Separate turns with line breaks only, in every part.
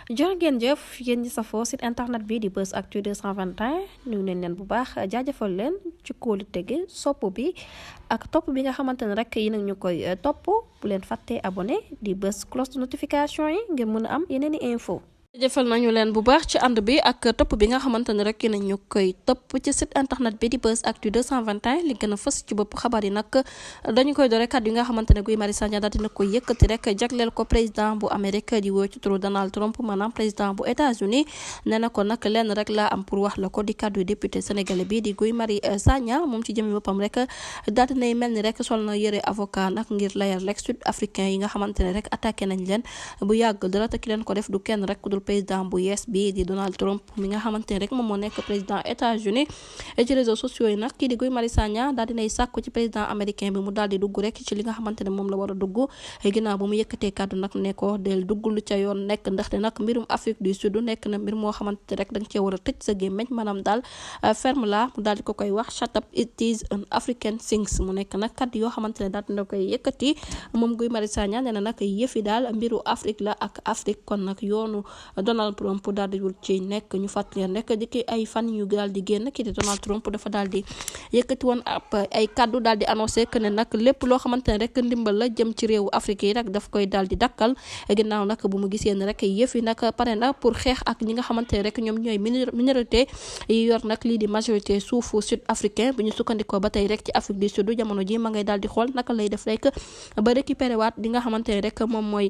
jërë ngeen jëf yéen ñi safoo site internet bi di Buzz Actu 221 nuyu nañ leen bu baax jaajëfal leen ci kóolu tege sopp bi ak topp bi nga xamante ne rek yi nag ñu koy topp bu leen fàttee abonné di bës cloche de notification yi ngir mën a am yeneen i info jëfal nañu leen bu baax ci ànd bi ak topp bi nga xamante ne rek nañ ñu koy topp ci site internet bi di Buzz Actu 221 li gën a fës ci bopp xabaar yi nag dañu koy doore kàddu yi nga xamante ne Guy Marius Sagna daal dina koy yëkkati rek jagleel ko président bu Amérique di woo ci turu Donald Trump maanaam président bu États-Unis nee na ko nag lenn rek laa am pour wax la ko di kàddu député sénégalais bi di Guy Marius Sagna moom ci jëmi boppam rek daal dinay mel ni rek sol na yëre avocat nag ngir layal rek sud africain yi nga xamante ne rek attaqué nañ leen bu yàgg dara te ki leen ko def du kenn rek président bu yees bi di Donald Trump mi nga xamante ne rek moom moo nekk président États-Unis ci réseaux sociaux yi nag kii di Guy Marius Sagna daal dinay sàkku ci président américain bi mu daal di dugg rek ci li nga xamante ne moom la war a dugg ginnaaw ba mu yëkkatee kàddu nag ne ko del duggul ca yoon nekk ndaxte nag mbirum Afrique du Sud nekk na mbir moo xamante ne rek da nga cee war a tëj sa gémmeñ maanaam daal ferme la mu daal di ko koy wax shut up it is an African things mu nekk nag kàddu yoo xamante ne daal dina koy yëkkati moom Guy Marius Sagna nee na nag yëfi daal mbiru Afrique la ak Afrique kon nag yoonu Donald Trump daal di wul ci nekk ñu fàttali rek di ki ay fan yu daal di génn kii di Donald Trump dafa daal di yëkkati woon ab ay kaddu daal di annoncé que ne nag lépp loo xamante ne rek ndimbal la jëm ci réewu Afrique yi rek daf koy daal di dakkal ginnaaw nag bu mu gisee ne rek yëf yi nag pare na pour xeex ak ñi nga xamante ne rek ñoom ñooy minorité yi yor nag lii di majorité suufu sud africain bu ñu sukkandikoo ba tey rek ci Afrique du Sud jamono ji ma ngay daal di xool naka lay def rek ba récupéré waat li nga xamante ne rek moom mooy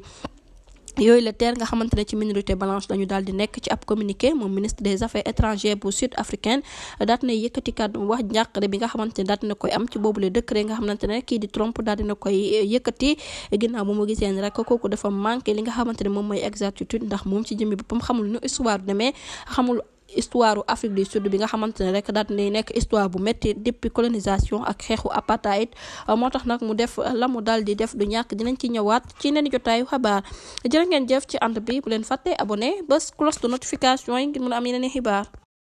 yooyu la teer nga xamante ne ci minorité blanche lañu daal di nekk ci ab communiqué moom ministre des affaires étrangères bu sud africaine daat na yëkkati kàddu wax njàqare bi nga xamante ne daat na koy am ci boobule décret nga xamante ne kii di Trump daal dina koy yëkkati ginnaaw bu mu gisee ne rek kooku dafa manqué li nga xamante ne moom mooy exactitude ndax moom ci jëmmi boppam xamul nu histoire demee xamul histoire Afrique du Sud bi nga xamante ne rek daal di nekk histoire bu métti depuis colonisation ak xeexu apartheid moo tax nag mu def la mu daal di def du ñàkk dinañ ci ñëwaat ci neen jotaayu xabaar jërë ngeen jëf ci ànd bi bu leen fàtte abonné bés cloche de notification yi ngir mën a am yeneen i xibaar